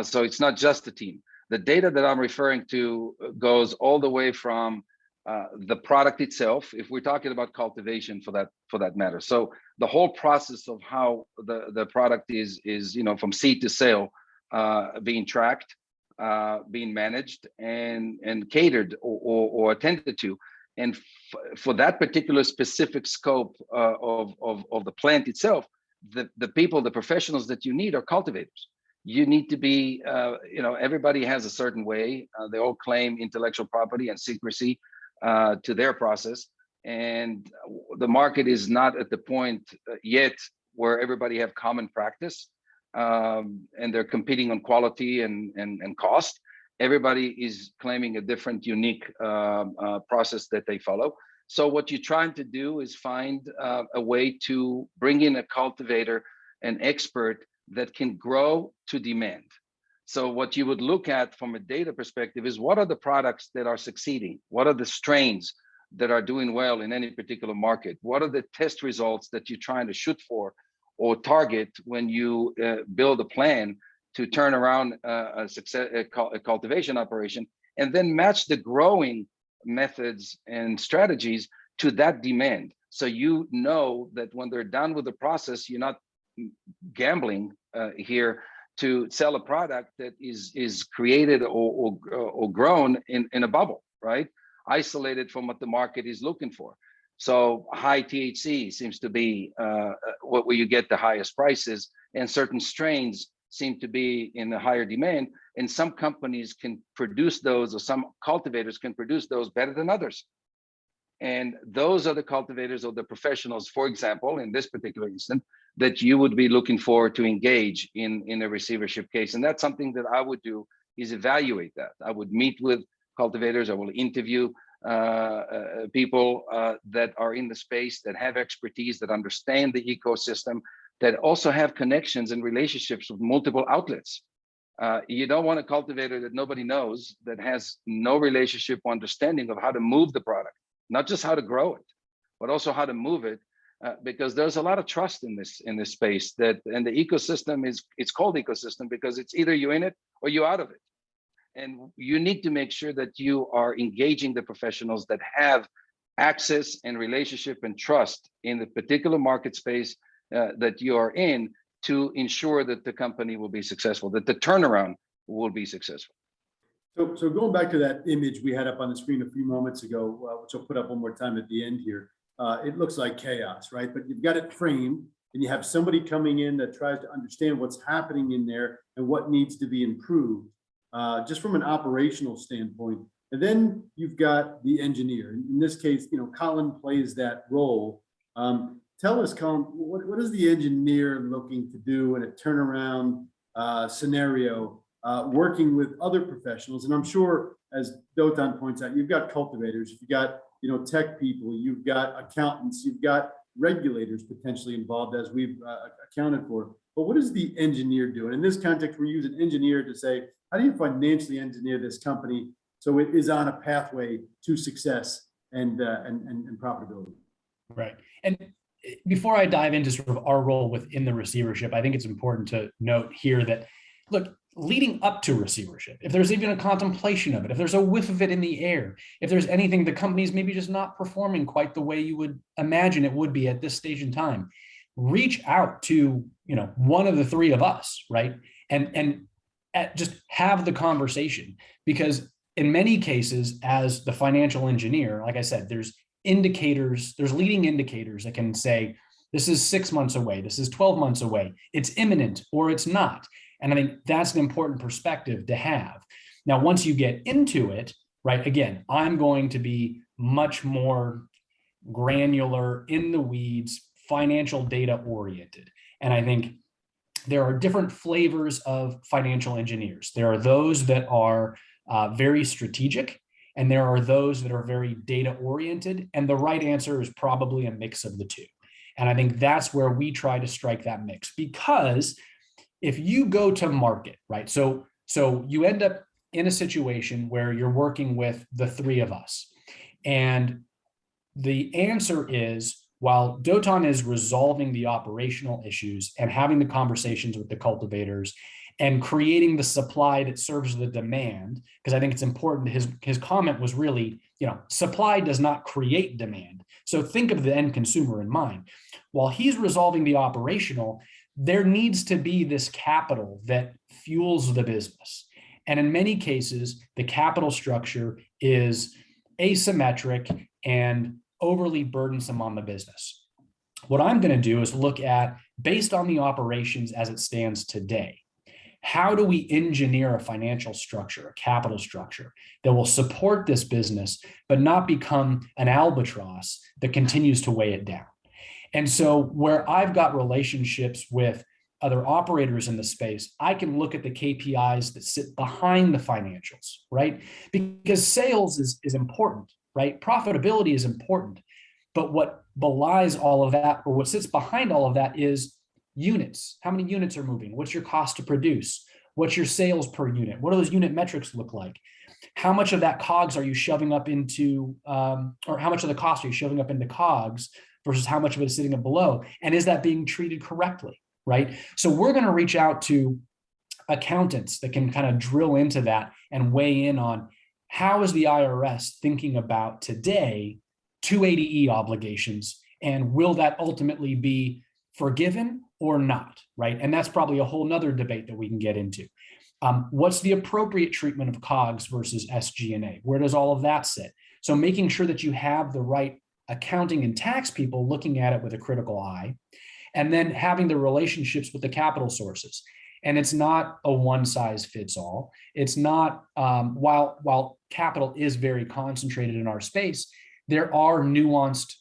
So it's not just the team. The data that I'm referring to goes all the way from the product itself, if we're talking about cultivation for that matter. So the whole process of how the product is from seed to sale, being tracked, being managed and catered or attended to. And for that particular specific scope of the plant itself, the people, the professionals that you need are cultivators. You need to be, everybody has a certain way. They all claim intellectual property and secrecy to their process. And the market is not at the point yet where everybody have common practice and they're competing on quality and cost. Everybody is claiming a different, unique process that they follow. So what you're trying to do is find a way to bring in a cultivator, an expert that can grow to demand. So what you would look at from a data perspective is, what are the products that are succeeding? What are the strains that are doing well in any particular market? What are the test results that you're trying to shoot for or target when you build a plan to turn around a cultivation operation, and then match the growing methods and strategies to that demand? So you know that when they're done with the process, you're not gambling here to sell a product that is created or grown in a bubble, right? Isolated from what the market is looking for. So high THC seems to be where you get the highest prices, and certain strains seem to be in a higher demand. And some companies can produce those, or some cultivators can produce those better than others. And those are the cultivators or the professionals, for example, in this particular instance, that you would be looking for to engage in a receivership case. And that's something that I would do, is evaluate that. I would meet with cultivators. I will interview people that are in the space, that have expertise, that understand the ecosystem, that also have connections and relationships with multiple outlets. You don't want a cultivator that nobody knows, that has no relationship or understanding of how to move the product, not just how to grow it, but also how to move it, because there's a lot of trust in this space. And the ecosystem it's called ecosystem because it's either you in it or you out of it. And you need to make sure that you are engaging the professionals that have access and relationship and trust in the particular market space that you are in, to ensure that the company will be successful, that the turnaround will be successful. So going back to that image we had up on the screen a few moments ago, which I'll put up one more time at the end here, it looks like chaos, right? But you've got it framed, and you have somebody coming in that tries to understand what's happening in there and what needs to be improved, just from an operational standpoint. And then you've got the engineer. In this case, Colin plays that role. Tell us, Colin, what is the engineer looking to do in a turnaround scenario, working with other professionals? And I'm sure, as Dotan points out, you've got cultivators, you've got tech people, you've got accountants, you've got regulators potentially involved, as we've accounted for. But what does the engineer do? And in this context, we use an engineer to say, how do you financially engineer this company so it is on a pathway to success and profitability? Right. And before I dive into sort of our role within the receivership, I think it's important to note here that, look, leading up to receivership, if there's even a contemplation of it, if there's a whiff of it in the air, if there's anything the company's maybe just not performing quite the way you would imagine it would be at this stage in time, reach out to one of the three of us, right? And just have the conversation, because in many cases, as the financial engineer, like I said, there's indicators, there's leading indicators that can say, this is 6 months away, this is 12 months away, it's imminent or it's not. And I think that's an important perspective to have. Now, once you get into it, right, again, I'm going to be much more granular, in the weeds, financial data oriented. And I think there are different flavors of financial engineers. There are those that are very strategic, and there are those that are very data oriented. And the right answer is probably a mix of the two. And I think that's where we try to strike that mix, because if you go to market, right? So you end up in a situation where you're working with the three of us. And the answer is, while Dotan is resolving the operational issues and having the conversations with the cultivators and creating the supply that serves the demand, because I think it's important, his comment was really, supply does not create demand. So think of the end consumer in mind. While he's resolving the operational, there needs to be this capital that fuels the business. And in many cases, the capital structure is asymmetric and overly burdensome on the business. What I'm going to do is look at, based on the operations as it stands today, how do we engineer a financial structure, a capital structure that will support this business, but not become an albatross that continues to weigh it down? And so where I've got relationships with other operators in the space, I can look at the KPIs that sit behind the financials, right? Because sales is important, right? Profitability is important. But what belies all of that, or what sits behind all of that, is units. How many units are moving? What's your cost to produce? What's your sales per unit? What do those unit metrics look like? How much of that COGS are you shoving up into, or how much of the cost are you shoving up into COGS versus how much of it is sitting below? And is that being treated correctly, right? So we're going to reach out to accountants that can kind of drill into that and weigh in on how is the IRS thinking about today 280E obligations, and will that ultimately be forgiven or not, right? And that's probably a whole nother debate that we can get into. What's the appropriate treatment of COGS versus SG&A? Where does all of that sit? So making sure that you have the right accounting and tax people looking at it with a critical eye, and then having the relationships with the capital sources. And it's not a one size fits all. It's not, while capital is very concentrated in our space, there are nuanced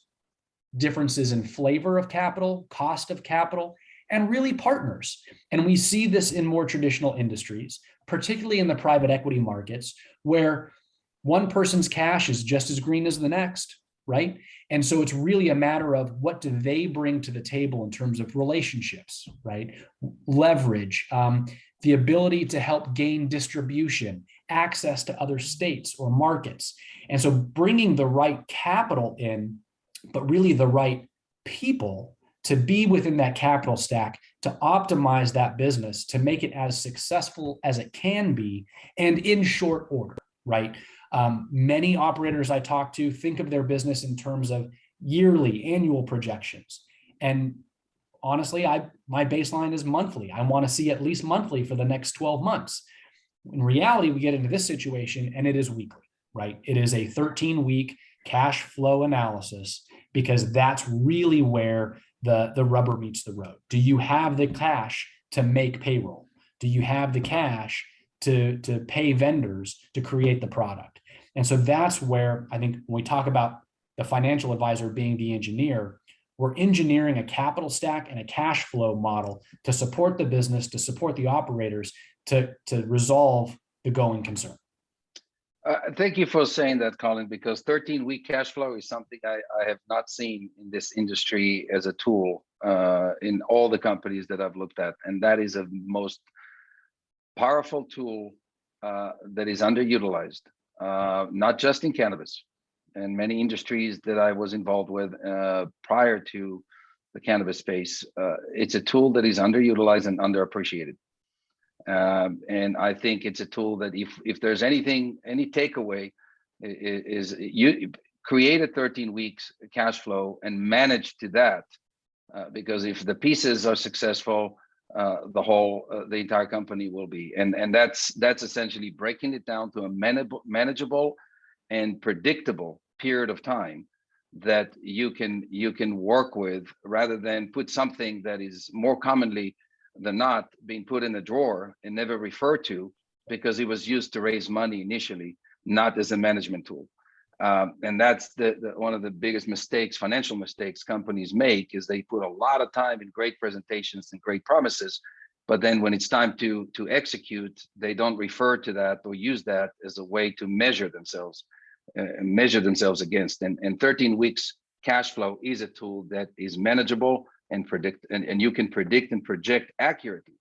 differences in flavor of capital, cost of capital, and really partners. And we see this in more traditional industries, particularly in the private equity markets, where one person's cash is just as green as the next, right? And so it's really a matter of what do they bring to the table in terms of relationships, right? Leverage, the ability to help gain distribution, access to other states or markets. And so bringing the right capital in, but really the right people to be within that capital stack, to optimize that business, to make it as successful as it can be, and in short order, right? Many operators I talk to think of their business in terms of yearly, annual projections. And honestly, my baseline is monthly. I want to see at least monthly for the next 12 months. In reality, we get into this situation and it is weekly, right? It is a 13-week cash flow analysis, because that's really where the rubber meets the road. Do you have the cash to make payroll? Do you have the cash to pay vendors to create the product? And so that's where I think when we talk about the financial advisor being the engineer, we're engineering a capital stack and a cash flow model to support the business, to support the operators, to resolve the going concern. Thank you for saying that, Colin, because 13-week cash flow is something I have not seen in this industry as a tool in all the companies that I've looked at. And that is a most powerful tool that is underutilized, not just in cannabis and many industries that I was involved with prior to the cannabis space. It's a tool that is underutilized and underappreciated. And I think it's a tool that if there's any takeaway is you create a 13 weeks cash flow and manage to that, because if the pieces are successful, the entire company will be. And that's essentially breaking it down to a manageable and predictable period of time that you can work with, rather than put something that is more commonly than not being put in a drawer and never referred to, because it was used to raise money initially, not as a management tool. And that's one of the biggest mistakes, financial mistakes companies make, is they put a lot of time in great presentations and great promises, but then when it's time to execute, they don't refer to that or use that as a way to measure themselves against. And 13 weeks cash flow is a tool that is manageable and and you can predict and project accurately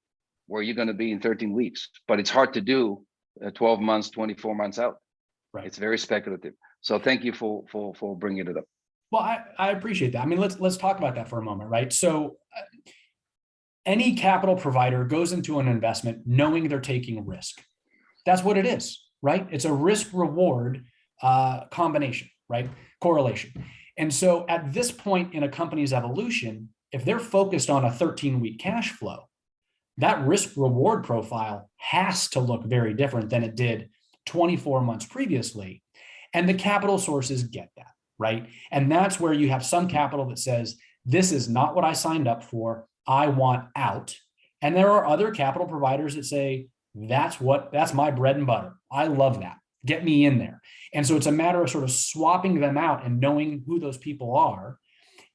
where you're going to be in 13 weeks, but it's hard to do 12 months, 24 months out. Right. It's very speculative. So thank you for bringing it up. Well, I appreciate that. I mean, let's talk about that for a moment, right? So any capital provider goes into an investment knowing they're taking risk. That's what it is, right? It's a risk reward combination, right? Correlation. And so at this point in a company's evolution, if they're focused on a 13-week cash flow, that risk reward profile has to look very different than it did 24 months previously. And the capital sources get that, right? And that's where you have some capital that says, this is not what I signed up for, I want out. And there are other capital providers that say, that's my bread and butter. I love that. Get me in there. And so it's a matter of sort of swapping them out and knowing who those people are,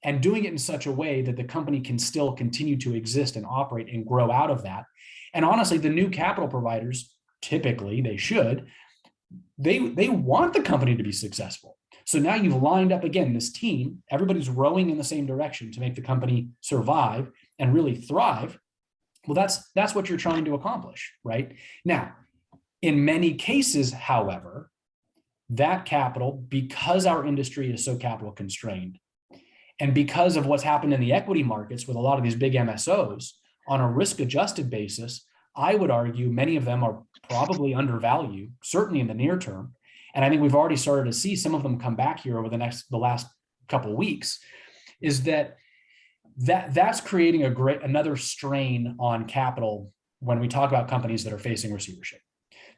and doing it in such a way that the company can still continue to exist and operate and grow out of that. And honestly, the new capital providers, typically they should, they want the company to be successful. So now you've lined up again this team, everybody's rowing in the same direction to make the company survive and really thrive. Well, that's what you're trying to accomplish, right? Now, in many cases, however, that capital, because our industry is so capital constrained, and because of what's happened in the equity markets with a lot of these big MSOs, on a risk-adjusted basis, I would argue many of them are probably undervalued, certainly in the near term. And I think we've already started to see some of them come back here over the last couple of weeks, is that's creating another strain on capital when we talk about companies that are facing receivership.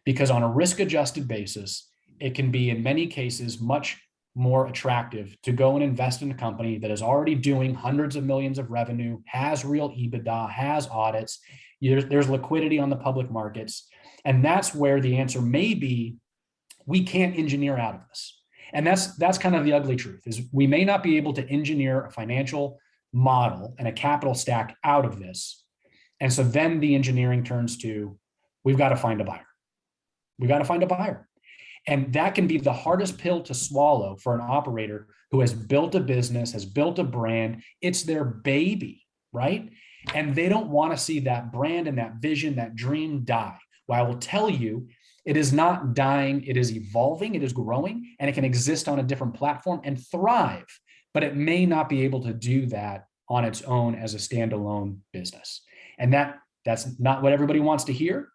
Because on a risk-adjusted basis, it can be in many cases much more attractive to go and invest in a company that is already doing hundreds of millions of revenue, has real EBITDA, has audits, there's liquidity on the public markets. And that's where the answer may be, we can't engineer out of this. And that's kind of the ugly truth, is we may not be able to engineer a financial model and a capital stack out of this. And so then the engineering turns to, we've got to find a buyer. We got to find a buyer. And that can be the hardest pill to swallow for an operator who has built a business, has built a brand. It's their baby, right? And they don't want to see that brand and that vision, that dream die. Well, I will tell you, it is not dying. It is evolving. It is growing, and it can exist on a different platform and thrive. But it may not be able to do that on its own as a standalone business. And that's not what everybody wants to hear.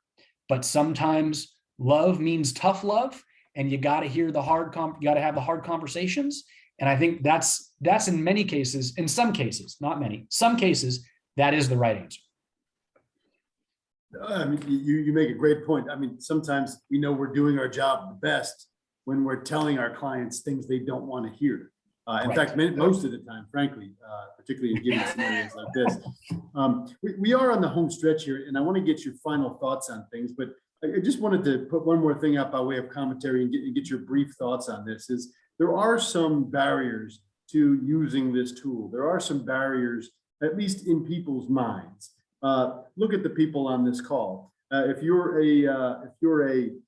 But sometimes love means tough love. And you got to hear you got to have the hard conversations. And I think that's in many cases, in some cases, not many, some cases, that is the right answer. I mean, you make a great point. I mean, sometimes we know we're doing our job the best when we're telling our clients things they don't want to hear. In Right. fact, most of the time, frankly, particularly in given scenarios like this. We are on the home stretch here, and I want to get your final thoughts on things, but I just wanted to put one more thing up by way of commentary and get your brief thoughts on this. Is there are some barriers to using this tool. There are some barriers, at least in people's minds. Look at the people on this call. If you're an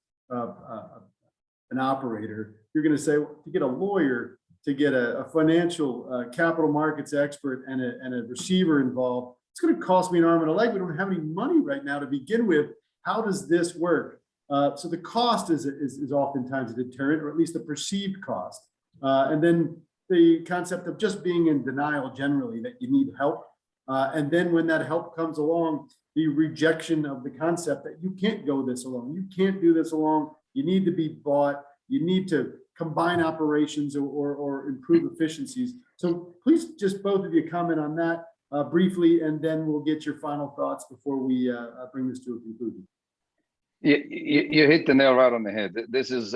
operator, you're going to say, to get a lawyer, to get a financial capital markets expert and a receiver involved, it's going to cost me an arm and a leg. We don't have any money right now to begin with. How does this work? So the cost is oftentimes a deterrent, or at least a perceived cost. And then the concept of just being in denial generally, that you need help. And then when that help comes along, the rejection of the concept that you can't go this alone. You can't do this alone. You need to be bought. You need to combine operations or improve efficiencies. So please, just both of you comment on that briefly, and then we'll get your final thoughts before we bring this to a conclusion. You hit the nail right on the head. This is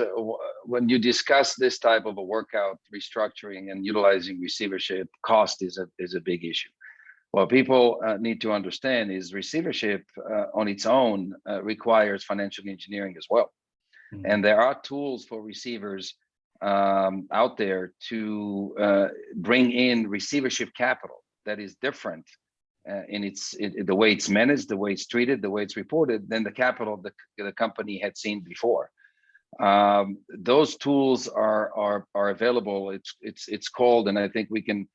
when you discuss this type of a workout restructuring and utilizing receivership, cost is a big issue. What people need to understand is receivership on its own requires financial engineering as well. Mm-hmm. And there are tools for receivers out there to bring in receivership capital that is different in the way it's managed, the way it's treated, the way it's reported than the capital the company had seen before. Those tools are available. It's called, and I think we can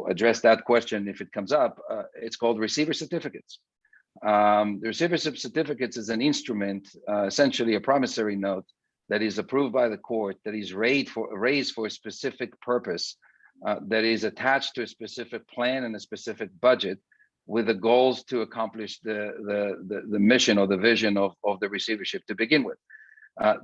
address that question if it comes up. It's called receiver certificates. The receivership certificates is an instrument, essentially a promissory note that is approved by the court, that is raised for a specific purpose, that is attached to a specific plan and a specific budget, with the goals to accomplish the mission or the vision of the receivership to begin with.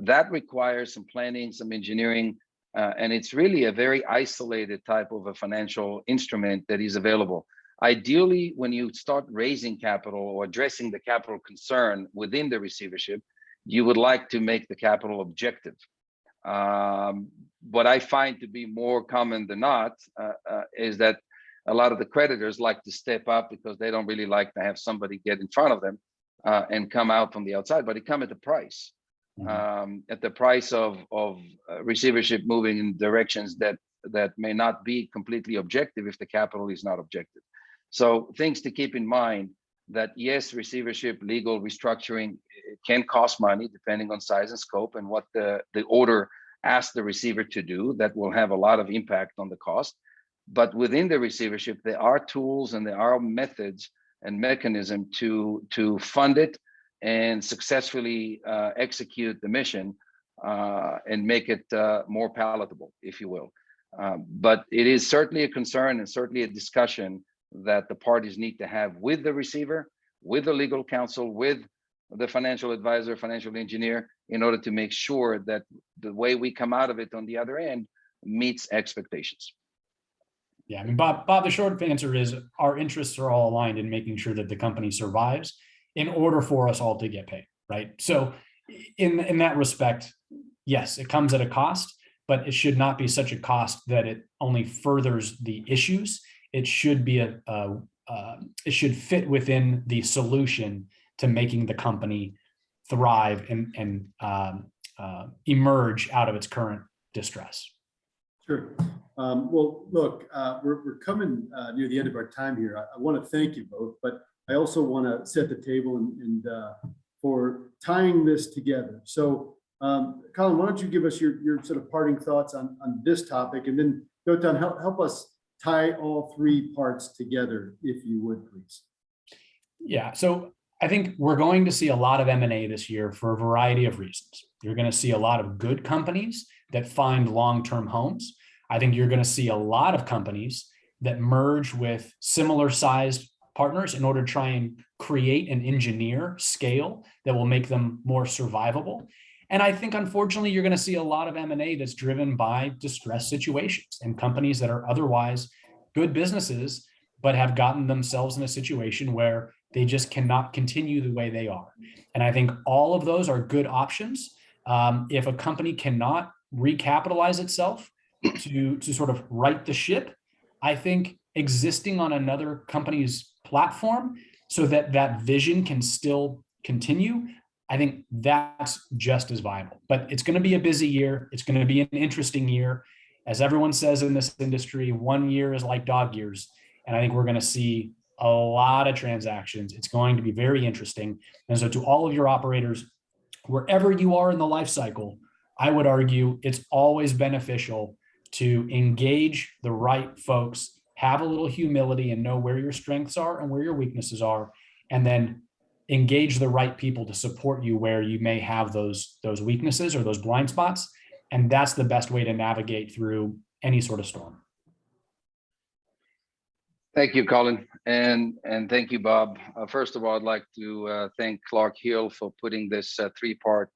That requires some planning, some engineering, and it's really a very isolated type of a financial instrument that is available. Ideally, when you start raising capital or addressing the capital concern within the receivership, you would like to make the capital objective. What I find to be more common than not is that a lot of the creditors like to step up because they don't really like to have somebody get in front of them and come out from the outside, but it comes at the price. At the price of receivership moving in directions that may not be completely objective if the capital is not objective. So things to keep in mind: that yes, receivership, legal restructuring can cost money depending on size and scope and what the order asks the receiver to do. That will have a lot of impact on the cost. But within the receivership, there are tools and there are methods and mechanism to fund it and successfully execute the mission and make it more palatable, if you will. But it is certainly a concern and certainly a discussion that the parties need to have with the receiver, with the legal counsel, with the financial advisor, financial engineer, in order to make sure that the way we come out of it on the other end meets expectations. Yeah, I mean, Bob, the short answer is our interests are all aligned in making sure that the company survives in order for us all to get paid, right? So in that respect, yes, it comes at a cost, but it should not be such a cost that it only furthers the issues. It should be it should fit within the solution to making the company thrive and emerge out of its current distress. Sure. Well, look, we're coming near the end of our time here. I want to thank you both, but I also want to set the table and for tying this together. So, Colin, why don't you give us your sort of parting thoughts on this topic, and then Dotan, help us tie all three parts together, if you would, please. Yeah. So I think we're going to see a lot of M&A this year for a variety of reasons. You're going to see a lot of good companies that find long-term homes. I think you're going to see a lot of companies that merge with similar sized partners in order to try and create and engineer scale that will make them more survivable. And I think, unfortunately, you're going to see a lot of M&A that's driven by distressed situations and companies that are otherwise good businesses, but have gotten themselves in a situation where they just cannot continue the way they are. And I think all of those are good options. If a company cannot recapitalize itself to sort of right the ship, I think existing on another company's platform so that that vision can still continue, I think that's just as viable. But it's going to be a busy year. It's going to be an interesting year. As everyone says in this industry, 1 year is like dog years. And I think we're going to see a lot of transactions. It's going to be very interesting. And so to all of your operators, wherever you are in the life cycle, I would argue it's always beneficial to engage the right folks, have a little humility and know where your strengths are and where your weaknesses are, and then engage the right people to support you where you may have those weaknesses or those blind spots. And that's the best way to navigate through any sort of storm. Thank you, Colin, and thank you, Bob. First of all, I'd like to thank Clark Hill for putting this three-part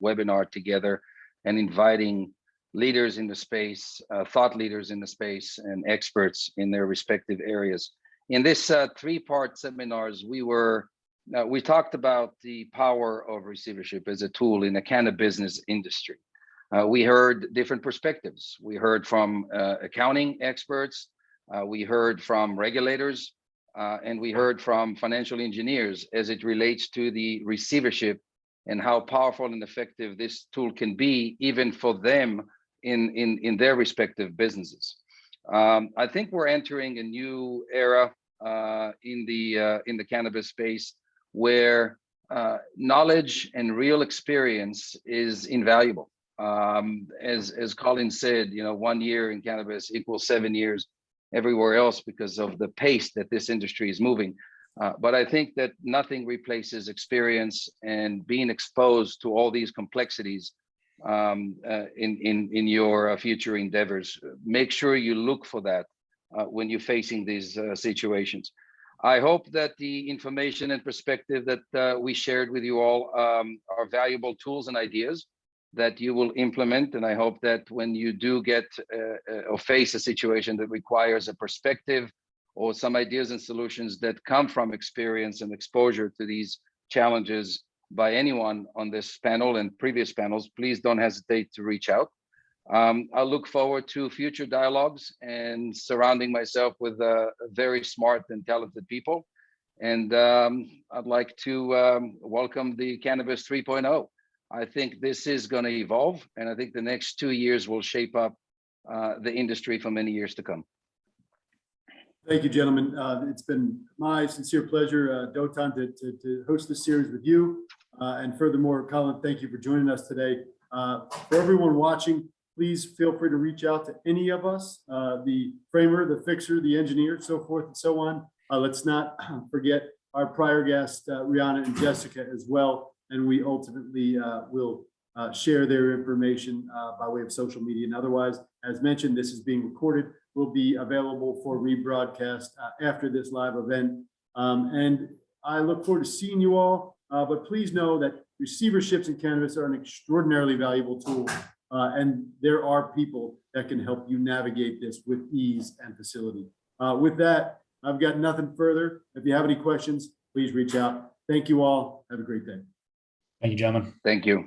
webinar together and inviting leaders in the space, thought leaders in the space, and experts in their respective areas. In this three-part seminars, we talked about the power of receivership as a tool in the cannabis industry. We heard different perspectives. We heard from accounting experts. We heard from regulators, and we heard from financial engineers as it relates to the receivership and how powerful and effective this tool can be, even for them in their respective businesses. I think we're entering a new era in the cannabis space where knowledge and real experience is invaluable. As Colin said, 1 year in cannabis equals 7 years everywhere else because of the pace that this industry is moving. But I think that nothing replaces experience and being exposed to all these complexities in your future endeavors. Make sure you look for that when you're facing these situations. I hope that the information and perspective that we shared with you all are valuable tools and ideas that you will implement. And I hope that when you do get or face a situation that requires a perspective or some ideas and solutions that come from experience and exposure to these challenges by anyone on this panel and previous panels, please don't hesitate to reach out. I look forward to future dialogues and surrounding myself with very smart and talented people. And I'd like to welcome the Cannabis 3.0. I think this is going to evolve, and I think the next 2 years will shape up the industry for many years to come. Thank you, gentlemen. It's been my sincere pleasure, Dotan, to host this series with you. And furthermore, Colin, thank you for joining us today. For everyone watching, please feel free to reach out to any of us, the framer, the fixer, the engineer, so forth and so on. Let's not forget our prior guests, Rihanna and Jessica as well. And we ultimately will share their information by way of social media and otherwise. As mentioned, this is being recorded, will be available for rebroadcast after this live event. And I look forward to seeing you all, but please know that receiverships in cannabis are an extraordinarily valuable tool. And there are people that can help you navigate this with ease and facility. With that, I've got nothing further. If you have any questions, please reach out. Thank you all. Have a great day. Thank you, gentlemen. Thank you.